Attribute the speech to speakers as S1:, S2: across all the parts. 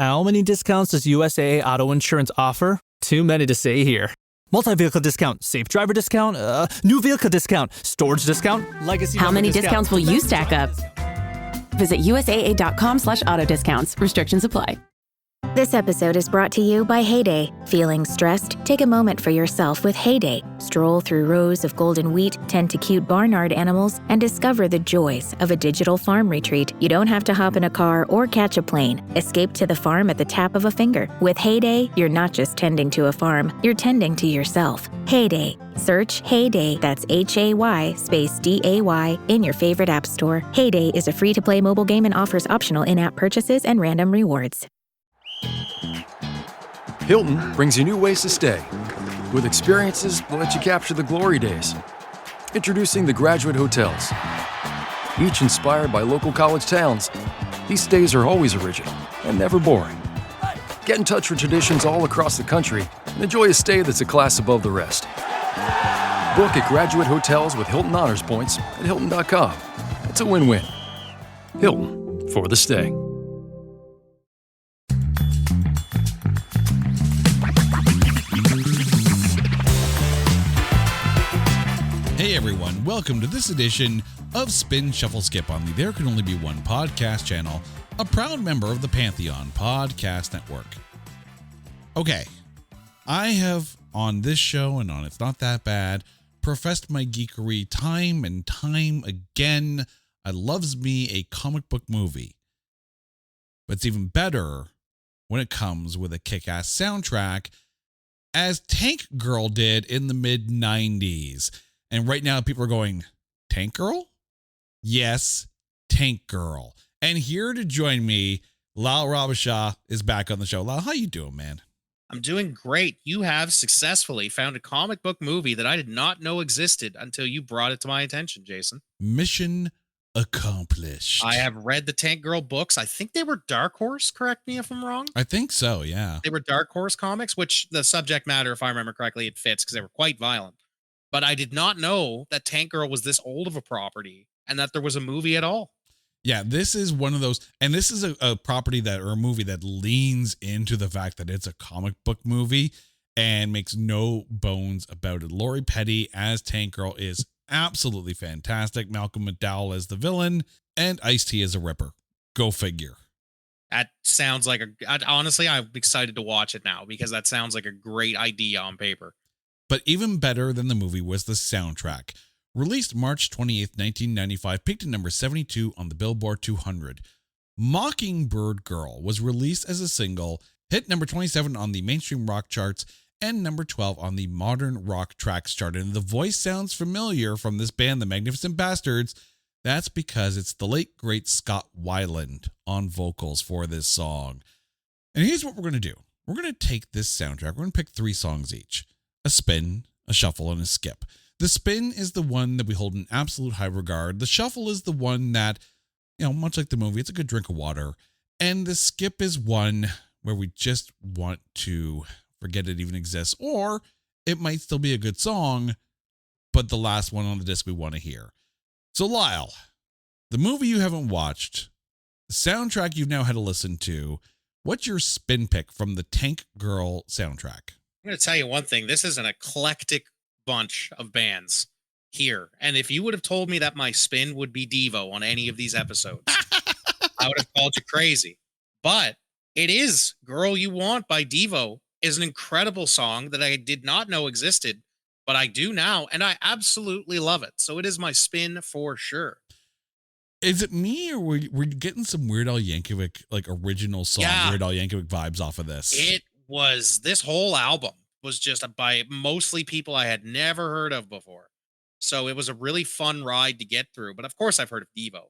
S1: How many discounts does USAA Auto Insurance offer? Too many to say here. Multi-vehicle discount, safe driver discount, new vehicle discount, storage discount, legacy.
S2: How many discounts will you stack up? Visit USAA.com/auto discounts. Restrictions apply.
S3: This episode is brought to you by Heyday. Feeling stressed? Take a moment for yourself with Heyday. Stroll through rows of golden wheat, tend to cute barnyard animals, and discover the joys of a digital farm retreat. You don't have to hop in a car or catch a plane. Escape to the farm at the tap of a finger. With Heyday, you're not just tending to a farm, you're tending to yourself. Heyday. Search Heyday, that's Hay space DAY, in your favorite app store. Heyday is a free-to-play mobile game and offers optional in-app purchases and random rewards.
S4: Hilton brings you new ways to stay, with experiences that let you capture the glory days. Introducing the Graduate Hotels. Each inspired by local college towns, these stays are always original and never boring. Get in touch with traditions all across the country and enjoy a stay that's a class above the rest. Book at Graduate Hotels with Hilton Honors Points at Hilton.com. It's a win-win. Hilton, for the stay.
S5: Hey everyone, welcome to this edition of Spin Shuffle Skip on the There Can Only Be One podcast channel, a proud member of the Pantheon Podcast Network. Okay, I have on this show and on It's Not That Bad professed my geekery time and time again. I loves me a comic book movie. But it's even better when it comes with a kick-ass soundtrack, as Tank Girl did in the mid-90s. And right now people are going, Tank Girl? Yes, Tank Girl. And here to join me, Lal Rabasha is back on the show. Lal, how you doing, man?
S6: I'm doing great. You have successfully found a comic book movie that I did not know existed until you brought it to my attention, Jason.
S5: Mission accomplished.
S6: I have read the Tank Girl books. I think they were Dark Horse, correct me if I'm wrong.
S5: I think so, yeah.
S6: They were Dark Horse comics, which the subject matter, if I remember correctly, it fits because they were quite violent. But I did not know that Tank Girl was this old of a property and that there was a movie at all.
S5: Yeah, this is one of those, and this is a property that, or a movie that leans into the fact that it's a comic book movie and makes no bones about it. Lori Petty as Tank Girl is absolutely fantastic. Malcolm McDowell as the villain, and Ice-T as a Ripper. Go figure.
S6: That sounds like honestly, I'm excited to watch it now because that sounds like a great idea on paper.
S5: But even better than the movie was the soundtrack. Released March 28th, 1995, peaked at number 72 on the Billboard 200. Mockingbird Girl was released as a single, hit number 27 on the mainstream rock charts, and number 12 on the modern rock tracks chart. And the voice sounds familiar from this band, the Magnificent Bastards. That's because it's the late, great Scott Weiland on vocals for this song. And here's what we're going to do. We're going to take this soundtrack. We're going to pick 3 songs each. A spin, a shuffle, and a skip. The spin is the one that we hold in absolute high regard. The shuffle is the one that, much like the movie, it's a good drink of water. And the skip is one where we just want to forget it even exists. Or it might still be a good song, but the last one on the disc we want to hear. So Lyle, the movie you haven't watched, the soundtrack you've now had to listen to, what's your spin pick from the Tank Girl soundtrack?
S6: I'm going to tell you one thing. This is an eclectic bunch of bands here. And if you would have told me that my spin would be Devo on any of these episodes, I would have called you crazy. But it is Girl You Want by Devo is an incredible song that I did not know existed, but I do now. And I absolutely love it. So it is my spin for sure.
S5: Is it me or were you getting some Weird Al Yankovic, like original song, Weird Al Yankovic vibes off of this?
S6: This whole album was just by mostly people I had never heard of before. So it was a really fun ride to get through. But of course I've heard of Devo,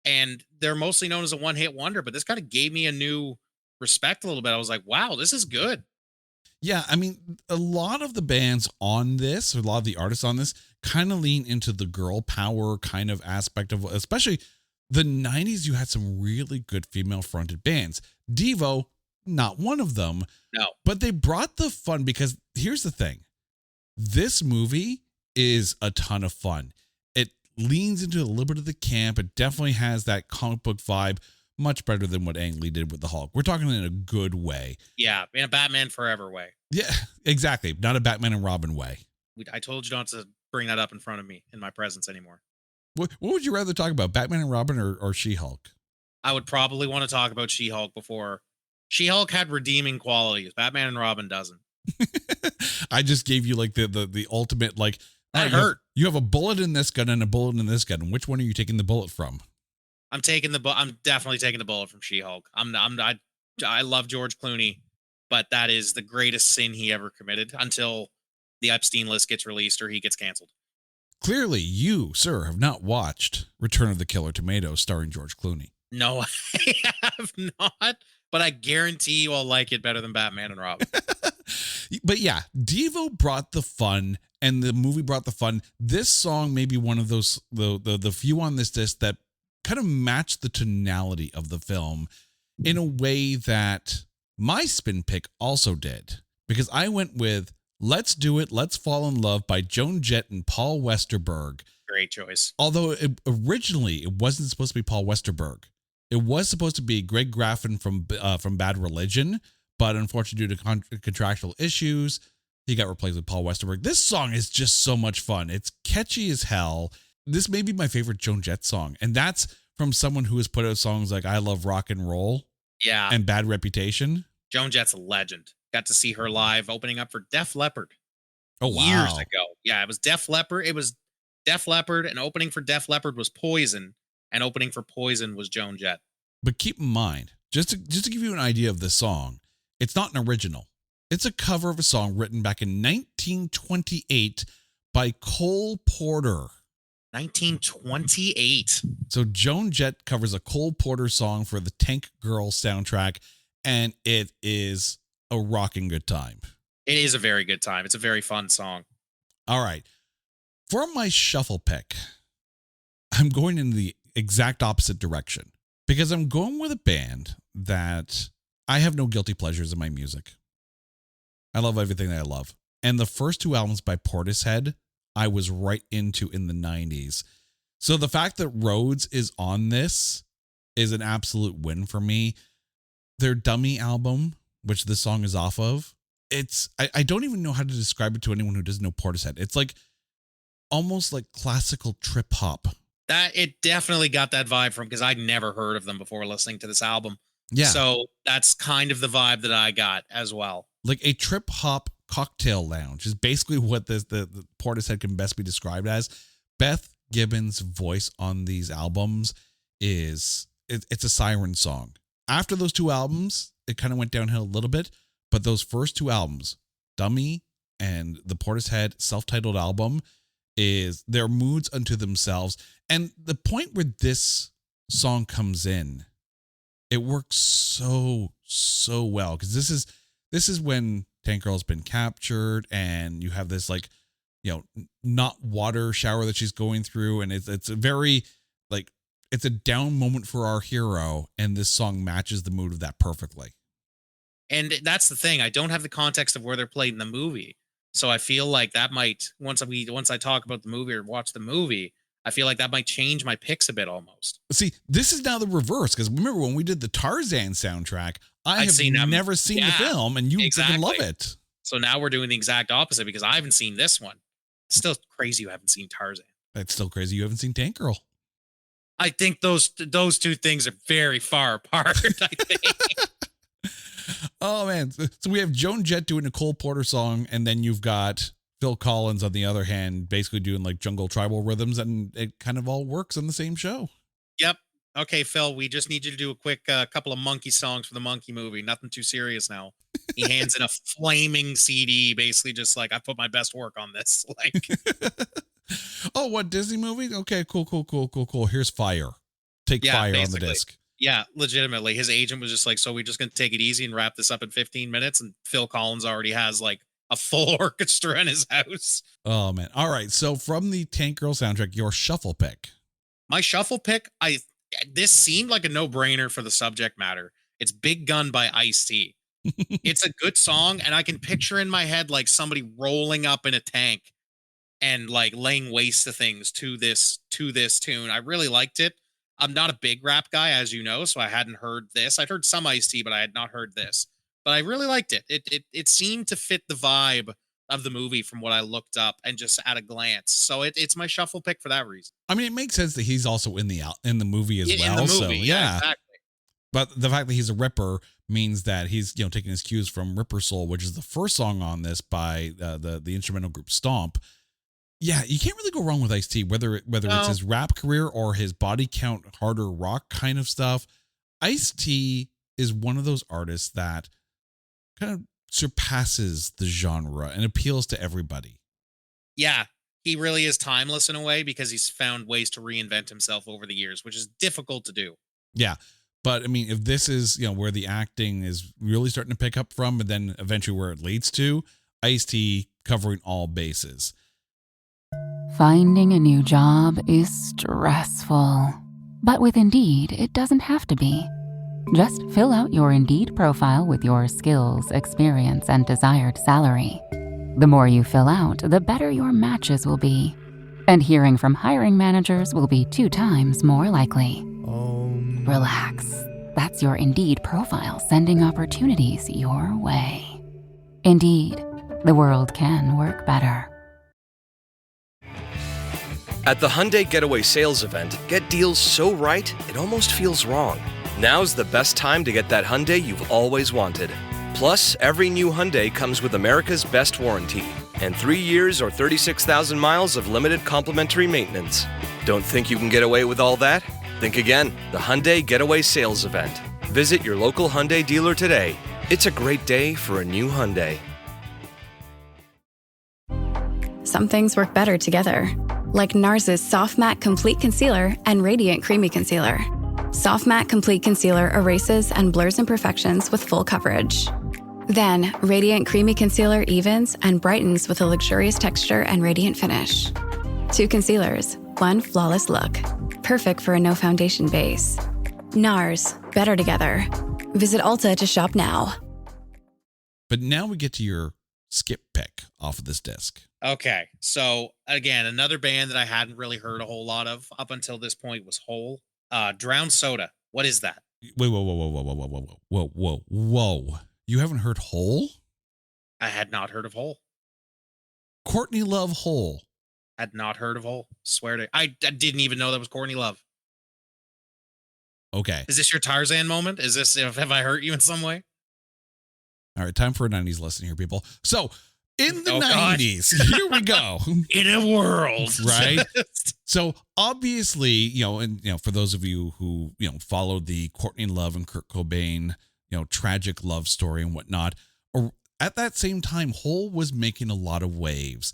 S6: and they're mostly known as a one-hit wonder, but this kind of gave me a new respect a little bit. I was like, wow, this is good.
S5: Yeah. I mean, a lot of the bands on this, or a lot of the artists on this kind of lean into the girl power kind of aspect of, especially the 90s. You had some really good female fronted bands. Devo, not one of them.
S6: No.
S5: But they brought the fun, because here's the thing. This movie is a ton of fun. It leans into a little bit of the camp. It definitely has that comic book vibe, much better than what Ang Lee did with the Hulk. We're talking in a good way.
S6: Yeah, in a Batman Forever way.
S5: Yeah, exactly. Not a Batman and Robin way.
S6: I told you not to bring that up in front of me in my presence anymore.
S5: What would you rather talk about, Batman and Robin or She-Hulk?
S6: I would probably want to talk about She-Hulk before. She-Hulk had redeeming qualities. Batman and Robin doesn't.
S5: I just gave you like the ultimate, like,
S6: That hurt.
S5: You have a bullet in this gun and a bullet in this gun. Which one are you taking the bullet from?
S6: I'm definitely taking the bullet from She-Hulk. I love George Clooney, but that is the greatest sin he ever committed until the Epstein list gets released or he gets canceled.
S5: Clearly, you, sir, have not watched Return of the Killer Tomatoes starring George Clooney.
S6: No, I have not, but I guarantee you I'll like it better than Batman and Robin.
S5: But yeah, Devo brought the fun and the movie brought the fun. This song may be one of those, the few on this disc that kind of matched the tonality of the film in a way that my spin pick also did. Because I went with Let's Do It, Let's Fall in Love by Joan Jett and Paul Westerberg.
S6: Great choice.
S5: Although originally it wasn't supposed to be Paul Westerberg. It was supposed to be Greg Graffin from Bad Religion, but unfortunately due to contractual issues, he got replaced with Paul Westerberg. This song is just so much fun. It's catchy as hell. This may be my favorite Joan Jett song, and that's from someone who has put out songs like I Love Rock and Roll,
S6: Yeah,
S5: and Bad Reputation.
S6: Joan Jett's a legend. Got to see her live opening up for Def Leppard.
S5: Oh wow!
S6: Years ago. Yeah, it was Def Leppard. It was Def Leppard, and opening for Def Leppard was Poison, and opening for Poison was Joan Jett.
S5: But keep in mind, just to give you an idea of this song, it's not an original. It's a cover of a song written back in 1928 by Cole Porter.
S6: 1928.
S5: So Joan Jett covers a Cole Porter song for the Tank Girl soundtrack, and it is a rocking good time.
S6: It is a very good time. It's a very fun song.
S5: All right. For my shuffle pick, I'm going in the exact opposite direction because I'm going with a band that I have no guilty pleasures in my music. I love everything that I love. And the first two albums by Portishead, I was right into in the 90s. So the fact that Rhodes is on this is an absolute win for me. Their Dummy album, which this song is off of, I don't even know how to describe it to anyone who doesn't know Portishead. It's like almost like classical trip hop.
S6: That it definitely got that vibe from, because I'd never heard of them before listening to this album.
S5: Yeah.
S6: So that's kind of the vibe that I got as well.
S5: Like a trip hop cocktail lounge is basically what the Portishead can best be described as. Beth Gibbons' voice on these albums it's a siren song. After those two albums, it kind of went downhill a little bit, but those first two albums, Dummy and the Portishead self-titled album, is their moods unto themselves. And the point where this song comes in, it works so well, because this is when Tank Girl's been captured, and you have this like, you know, not water shower that she's going through, and it's a very like, it's a down moment for our hero, and this song matches the mood of that perfectly.
S6: And that's the thing. I don't have the context of where they're played in the movie. So I feel like that might, once I talk about the movie or watch the movie, I feel like that might change my picks a bit almost.
S5: See, this is now the reverse, because remember when we did the Tarzan soundtrack, I have never seen the film, and you freaking love it.
S6: So now we're doing the exact opposite, because I haven't seen this one. It's still crazy you haven't seen Tarzan.
S5: It's still crazy you haven't seen Tank Girl.
S6: I think those two things are very far apart, I think.
S5: Oh man. So we have Joan Jett doing a Cole Porter song, and then you've got Phil Collins on the other hand basically doing like jungle tribal rhythms, and it kind of all works on the same show.
S6: Yep. Okay, Phil, we just need you to do a quick couple of monkey songs for the Monkey movie. Nothing too serious now. He hands in a flaming CD, basically just like, I put my best work on this. Like,
S5: oh, what Disney movie? Okay, cool. Here's Fire. Take Fire basically on the disc.
S6: Yeah, legitimately. His agent was just like, so we're just going to take it easy and wrap this up in 15 minutes. And Phil Collins already has like a full orchestra in his house.
S5: Oh, man. All right. So from the Tank Girl soundtrack, your shuffle pick.
S6: My shuffle pick, this seemed like a no-brainer for the subject matter. It's Big Gun by Ice-T. It's a good song, and I can picture in my head like somebody rolling up in a tank and like laying waste to things to this tune. I really liked it. I'm not a big rap guy, as you know, so I hadn't heard this. I'd heard some Ice-T, but I had not heard this. But I really liked it. It seemed to fit the vibe of the movie from what I looked up and just at a glance. So it's my shuffle pick for that reason.
S5: I mean, it makes sense that he's also in the movie as well.
S6: In the movie,
S5: So yeah,
S6: exactly.
S5: but the fact that he's a Ripper means that he's taking his cues from Ripper Soul, which is the first song on this by the instrumental group Stomp. Yeah, you can't really go wrong with Ice-T, whether it's his rap career or his body count harder rock kind of stuff. Ice-T is one of those artists that kind of surpasses the genre and appeals to everybody.
S6: Yeah, he really is timeless in a way because he's found ways to reinvent himself over the years, which is difficult to do.
S5: Yeah. But I mean, if this is, where the acting is really starting to pick up from, and then eventually where it leads to, Ice-T covering all bases.
S2: Finding a new job is stressful. But with Indeed, it doesn't have to be. Just fill out your Indeed profile with your skills, experience, and desired salary. The more you fill out, the better your matches will be. And hearing from hiring managers will be 2 times more likely. Relax. That's your Indeed profile sending opportunities your way. Indeed, the world can work better.
S7: At the Hyundai Getaway Sales Event, get deals so right, it almost feels wrong. Now's the best time to get that Hyundai you've always wanted. Plus, every new Hyundai comes with America's Best Warranty and 3 years or 36,000 miles of limited complimentary maintenance. Don't think you can get away with all that? Think again. The Hyundai Getaway Sales Event. Visit your local Hyundai dealer today. It's a great day for a new Hyundai.
S2: Some things work better together, like NARS's Soft Matte Complete Concealer and Radiant Creamy Concealer. Soft Matte Complete Concealer erases and blurs imperfections with full coverage. Then, Radiant Creamy Concealer evens and brightens with a luxurious texture and radiant finish. 2 concealers, 1 flawless look. Perfect for a no-foundation base. NARS, better together. Visit Ulta to shop now.
S5: But now we get to your skip pick off of this disc.
S6: Okay, so again, another band that I hadn't really heard a whole lot of up until this point was Hole. Drowned Soda. What is that?
S5: Wait, whoa. You haven't heard Hole?
S6: I had not heard of Hole.
S5: Courtney Love Hole.
S6: Had not heard of Hole. Swear to I didn't even know that was Courtney Love.
S5: Okay.
S6: Is this your Tarzan moment? Is this, have I hurt you in some way?
S5: All right, time for a 90s lesson here, people. So, in the
S6: Oh,
S5: 90s, here we go.
S6: In a world.
S5: Right? So, obviously, for those of you who, followed the Courtney Love and Kurt Cobain, tragic love story and whatnot, or at that same time, Hole was making a lot of waves.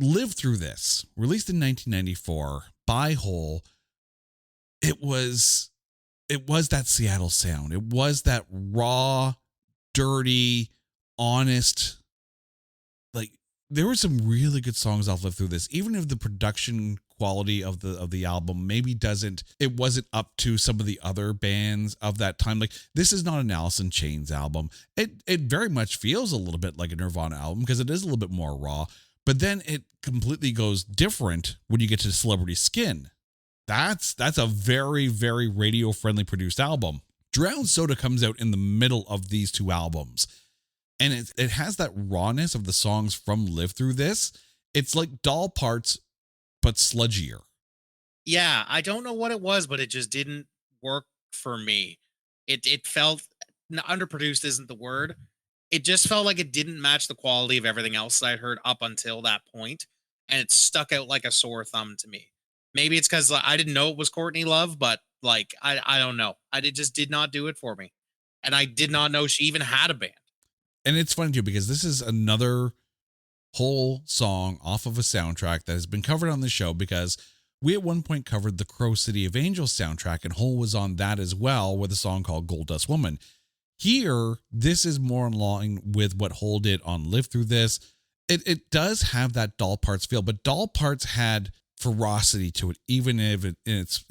S5: Live Through This, released in 1994 by Hole. It was that Seattle sound. It was that raw, dirty, honest. Like, there were some really good songs off Live Through This, even if the production quality of the album maybe wasn't up to some of the other bands of that time. Like, this is not an Alice in Chains album. It very much feels a little bit like a Nirvana album because it is a little bit more raw, but then it completely goes different when you get to Celebrity Skin. That's a very, very radio friendly produced album. Drowned Soda comes out in the middle of these 2 albums. And it has that rawness of the songs from Live Through This. It's like Doll Parts, but sludgier.
S6: Yeah, I don't know what it was, but it just didn't work for me. It felt underproduced isn't the word. It just felt like it didn't match the quality of everything else that I'd heard up until that point, and it stuck out like a sore thumb to me. Maybe it's because I didn't know it was Courtney Love, but like I don't know. It just did not do it for me, and I did not know she even had a band.
S5: And it's funny too because this is another Hole song off of a soundtrack that has been covered on the show because we at one point covered the Crow City of Angels soundtrack, and Hole was on that as well with a song called Gold Dust Woman. Here, this is more in line with what Hole did on Live Through This. It does have that Doll Parts feel, but Doll Parts had ferocity to it, even if it's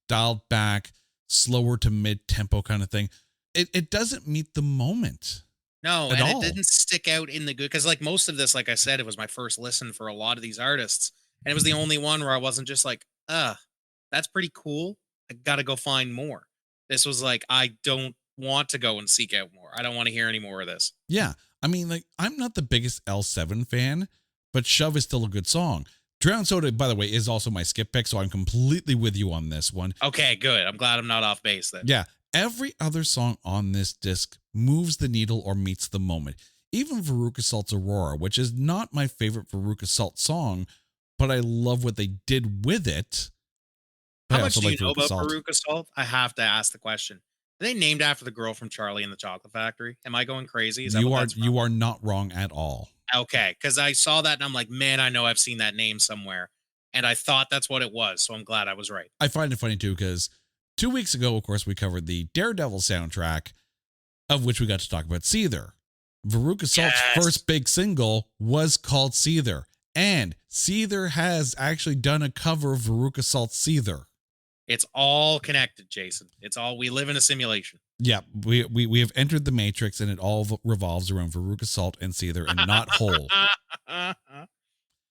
S5: dialed back, slower to mid tempo kind of thing. It doesn't meet the moment.
S6: No,
S5: at
S6: and
S5: all.
S6: it didn't stick out in the good because like most of this, like I said, it was my first listen for a lot of these artists, and it was the only one where I wasn't just like, that that's pretty cool. I got to go find more. This was like, I don't want to go and seek out more. I don't want to hear any more of this.
S5: Yeah. I mean, like, I'm not the biggest L7 fan, but Shove is still a good song. Drown Soda, by the way, is also my skip pick, so I'm completely with you on this one.
S6: Okay, good. I'm glad I'm not off base then.
S5: Yeah. Every other song on this disc moves the needle or meets the moment. Even Veruca Salt's Aurora, which is not my favorite Veruca Salt song, but I love what they did with it.
S6: How much do you know about Veruca Salt? I have to ask the question. Are they named after the girl from Charlie and the Chocolate Factory? Am I going crazy?
S5: You are not wrong at all.
S6: Okay, because I saw that and I'm like, man, I know I've seen that name somewhere. And I thought that's what it was, so I'm glad I was right.
S5: I find it funny, too, because 2 weeks ago, of course, we covered the Daredevil soundtrack, of which we got to talk about Seether. Veruca Salt's first big single was called Seether. And Seether has actually done a cover of Veruca Salt's Seether.
S6: It's all connected, Jason. It's all, we live in a simulation.
S5: Yeah, we have entered the Matrix, and it all revolves around Veruca Salt and Seether, and not Hole.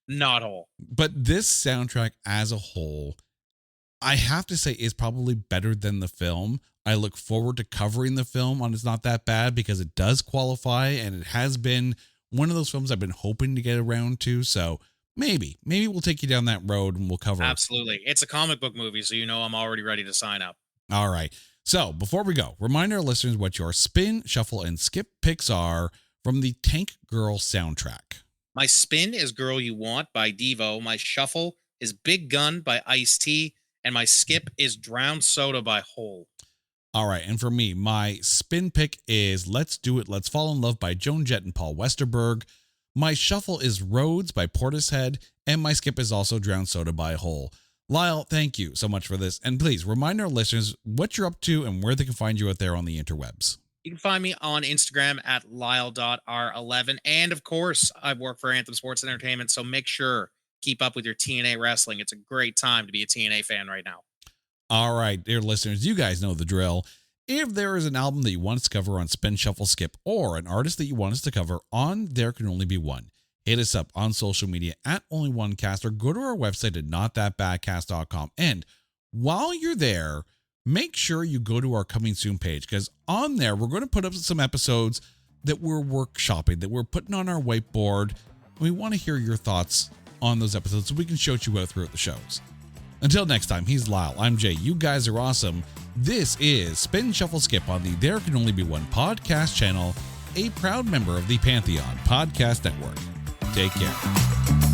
S6: Not Hole.
S5: But this soundtrack as a whole, I have to say, is probably better than the film. I look forward to covering the film on It's Not That Bad, because it does qualify, and it has been one of those films I've been hoping to get around to. So maybe we'll take you down that road and we'll cover it.
S6: Absolutely. It's a comic book movie, so you know I'm already ready to sign up.
S5: All right. So before we go, remind our listeners what your spin, shuffle, and skip picks are from the Tank Girl soundtrack.
S6: My spin is Girl You Want by Devo. My shuffle is Big Gun by Ice-T. And my skip is Drown Soda by Hole.
S5: All right. And for me, my spin pick is Let's Do It, Let's Fall in Love by Joan Jett and Paul Westerberg. My shuffle is Roads by Portishead. And my skip is also Drown Soda by Hole. Lyle, thank you so much for this. And please remind our listeners what you're up to and where they can find you out there on the interwebs.
S6: You can find me on Instagram at Lyle.R11. And of course, I work for Anthem Sports Entertainment. So make sure, keep up with your TNA wrestling. It's a great time to be a TNA fan right now.
S5: All right, dear listeners, you guys know the drill. If there is an album that you want us to cover on Spin Shuffle Skip, or an artist that you want us to cover on There Can Only Be One, hit us up on social media at Only One Cast, or go to our website at notthatbadcast.com. And while you're there, make sure you go to our Coming Soon page, because on there, we're going to put up some episodes that we're workshopping, that we're putting on our whiteboard. We want to hear your thoughts on those episodes so we can shout you out throughout the shows. Until next time, he's Lyle. I'm Jay. You guys are awesome. This is Spin Shuffle Skip on the There Can Only Be One podcast channel, a proud member of the Pantheon Podcast Network. Take care.